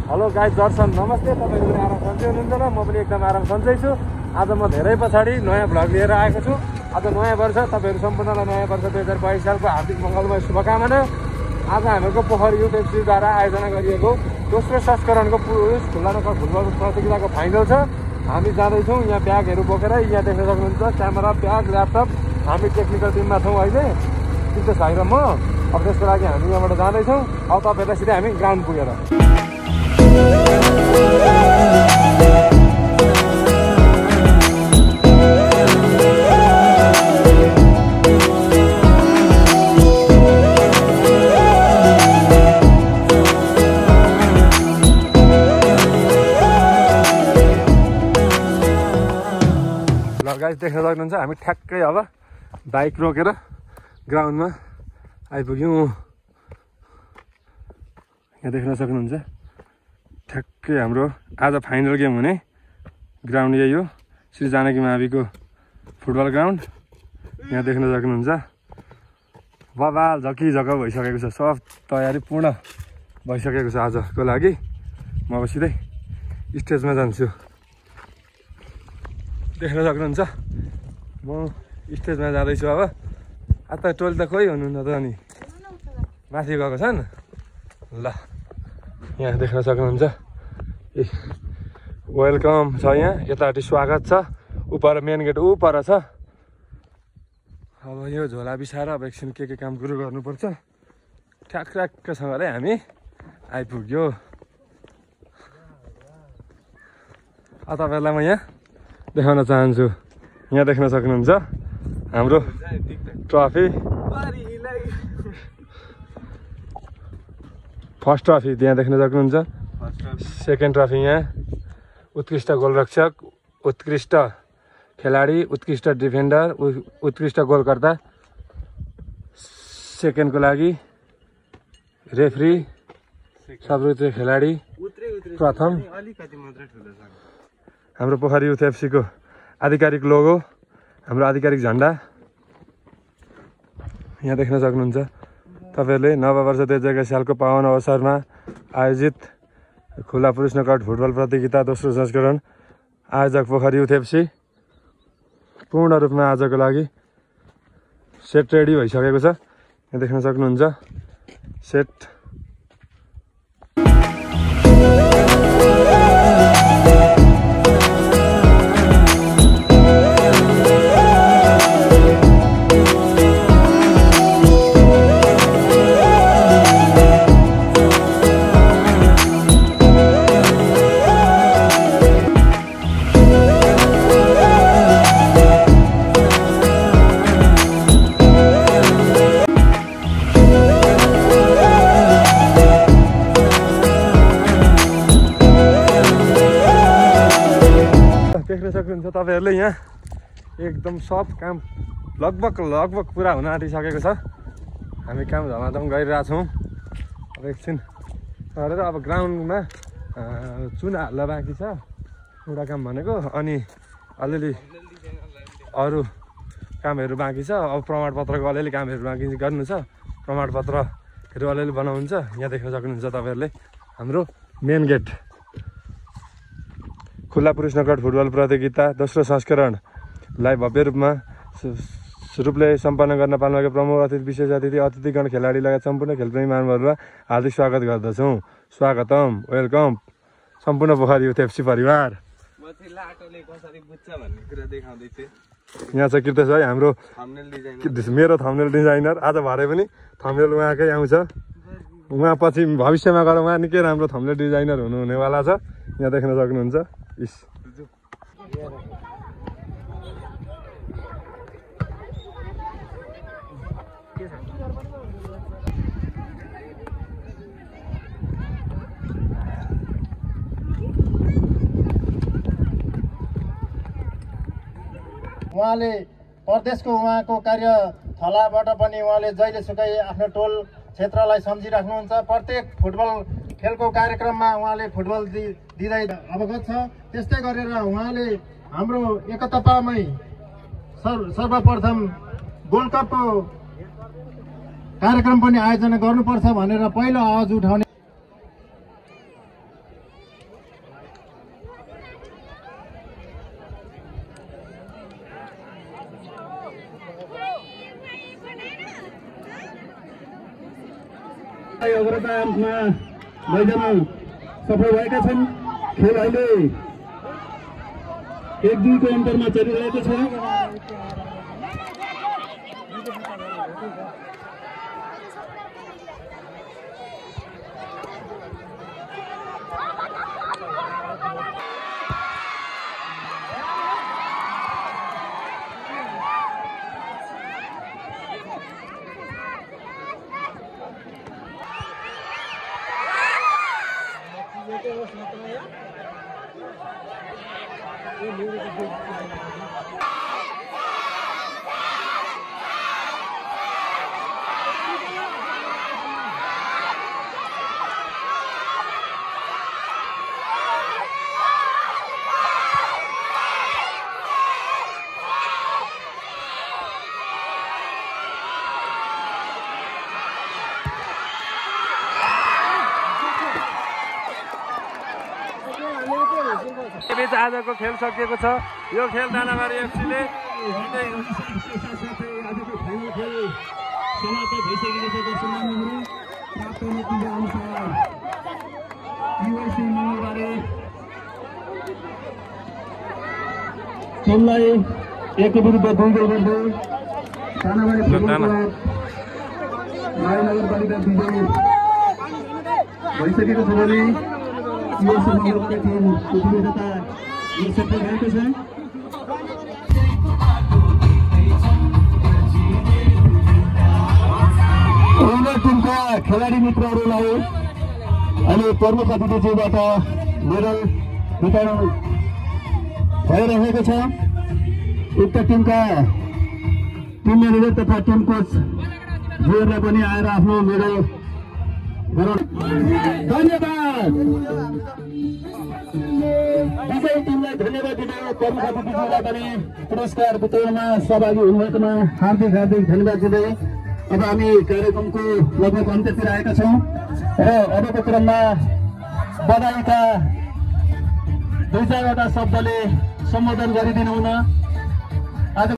Hello guys दर्शन नमस्ते। तपाईहरु पनि आराम सन्चै हुनुहुन्छ र म पनि एकदम आराम सन्चै छु। आज म धेरै पछाडी नयाँ भ्लग लिएर आएको छु। आज नयाँ वर्ष, तपाईहरु सम्पूर्णलाई नयाँ वर्ष 2022 सालको हार्दिक मङ्गलमय शुभकामना। आज हामीहरूको पोखरी युथ एफसीद्वारा आयोजना गरिएको दोस्रो संस्करणको पुरुष खुल्ला नगर फुटबल प्रतियोगिताको फाइनल छ। हामी जाँदैछौँ यहाँ ब्यागहरू बोकेर। यहाँ देख्न सक्नुहुन्छ क्यामेरा, ब्याग, ल्यापटप। हामी टेक्निकल टिममा छौँ अहिले, किशोर भाइ र म। अब त्यसको लागि हामी यहाँबाट जाँदैछौँ। अब तपाईहरुलाई सिधै हामी ग्राउन्ड पुगेर गाइस देख्न सक्नुहुन्छ हामी ठ्याक्कै अब बाइक रोकेर ग्राउन्डमा आइपुग्यौँ। यहाँ देख्न सक्नुहुन्छ ठ्याक्कै हाम्रो आज फाइनल गेम हुने ग्राउन्ड यही हो, श्री जानकी माविको फुटबल ग्राउन्ड। यहाँ देख्न सक्नुहुन्छ बबाल झकिझक भइसकेको छ, सब तयारी पूर्ण भइसकेको छ आजको लागि। म अब सिधै स्टेजमा जान्छु। देख्न सक्नुहुन्छ म स्टेजमा जाँदैछु। अब आज त टोली त कोही हुनुहुन्न त अनि माथि गएको छन्। ल यहाँ देख्न सक्नुहुन्छ ए वेलकम छ, यहाँ यतापट्टि स्वागत छ, उपर मेन गेट उपर छ। अब यो झोला बिसाएर अब एकछिन के काम कुरो गर्नुपर्छ। ठ्याक्कसँगले हामी आइपुग्यो। तपाईँहरूलाई म यहाँ देखाउन चाहन्छु। यहाँ देख्न सक्नुहुन्छ हाम्रो ट्रफी, फर्स्ट ट्रफी त्यहाँ देख्न सक्नुहुन्छ। सेकेन्ड ट्रफी यहाँ उत्कृष्ट गोलरक्षक, उत्कृष्ट खेलाडी, उत्कृष्ट डिफेन्डर, उत्कृष्ट गोलकर्ता। सेकेन्डको लागि रेफ्री, सर्वोच्च खेलाडी। प्रथम हाम्रो पोखरी युथ एफसीको आधिकारिक लोगो, हाम्रो आधिकारिक झन्डा यहाँ देख्न सक्नुहुन्छ। तपाईँहरूले नववर्ष 2021 सालको पावन अवसरमा आयोजित खुला पुरुष नकआउट फुटबल प्रतियोगिता दोस्रो संस्करण आयोजक पोखरी युथ एफसी पूर्ण रूपमा आजको लागि सेट रेडी भइसकेको छ। यहाँ देख्न सक्नुहुन्छ सेट। देख्न सक्नुहुन्छ तपाईँहरूले यहाँ एकदम सब काम लगभग पुरा हुन आँटिसकेको छ। हामी काम धमाधम गरिरहेछौँ। अब एकछिन गरेर अब ग्राउन्डमा चुना हाल्न बाँकी छ, एउटा काम भनेको। अनि अलिअलि अरू कामहरू बाँकी छ। अब प्रमाणपत्रको अलिअलि कामहरू बाँकी गर्नु छ, प्रमाणपत्रहरू अलिअलि बनाउनु छ। यहाँ देख्न सक्नुहुन्छ तपाईँहरूले हाम्रो मेन गेट खुल्ला पुरुष नकआउट फुटबल प्रतियोगिता दोस्रो संस्करणलाई भव्य रूपमा सम्पन्न गर्न पाल्नुको प्रमुख अतिथि, विशेष अतिथि, अतिथिगण, खेलाडी लगायत सम्पूर्ण खेलप्रेमी महानुभावहरूलाई हार्दिक स्वागत गर्दछौँ। स्वागतम, वेलकम सम्पूर्ण पोखरी युथ एफसी परिवार। यहाँ छ कृतेश भाइ, हाम्रो मेरो थम्बनेल डिजाइनर। आज भरे पनि थम्बनेल उहाँकै आउँछ। उहाँ पछि भविष्यमा गएर उहाँ निकै राम्रो थम्बनेल डिजाइनर हुनेवाला छ। यहाँ देख्न सक्नुहुन्छ। उहाँले प्रदेशको उहाँको कार्यथलाबाट पनि उहाँले जहिलेसुकै आफ्नो टोल क्षेत्रलाई सम्झिराख्नुहुन्छ। प्रत्येक फुटबल खेलको कार्यक्रममा उहाँले फुटबल दिँदै अवगत छ। त्यस्तै गरेर उहाँले हाम्रो एकतापामै सर्वप्रथम गोल्ड कपको कार्यक्रम पनि आयोजना गर्नुपर्छ भनेर पहिलो आवाज उठाउने अग्रतामा लैजान सफल भएका छन्। खेल अहिले 1-2 को अन्तरमा चलिरहेको छ। बीच आजको खेल सकिएको छ। यो खेल दानाबारी एफसीले आजको फाइनल खेल समाप्त भइसकेको छ। दर्शकहरू प्राप्त नतिजा अनुसार युएसए मङ्गलबारे टिमलाई 1 विरुद्ध 2 गोल गर्दै दानाबारी फुटबल क्लब नगरपालिका विजयी भइसकेको छ भने युएसए मङ्गलबारे टिम प्रतियोगिता सफल भएको छ। टिमका खेलाडी मित्रहरूलाई अहिले प्रमुख अतिथिज्यूबाट मेडल वितरण भइरहेको छ। उक्त टिमका टिम म्यानेजर तथा टिम कोच ज्यूहरूलाई पनि आएर आफ्नो मेडल गराउनु। धन्यवाद। विजयी टिमलाई धन्यवाद दिँदै प्रमुख अतिथिज्यूलाई पनि पुरस्कार वितरणमा सहभागी हुनुभएकोमा हार्दिक धन्यवाद दिँदै अब हामी कार्यक्रमको लगभग अन्त्यतिर आएका छौँ र अबको क्रममा बधाईका 2-4 वटा शब्दले सम्बोधन गरिदिनु हुन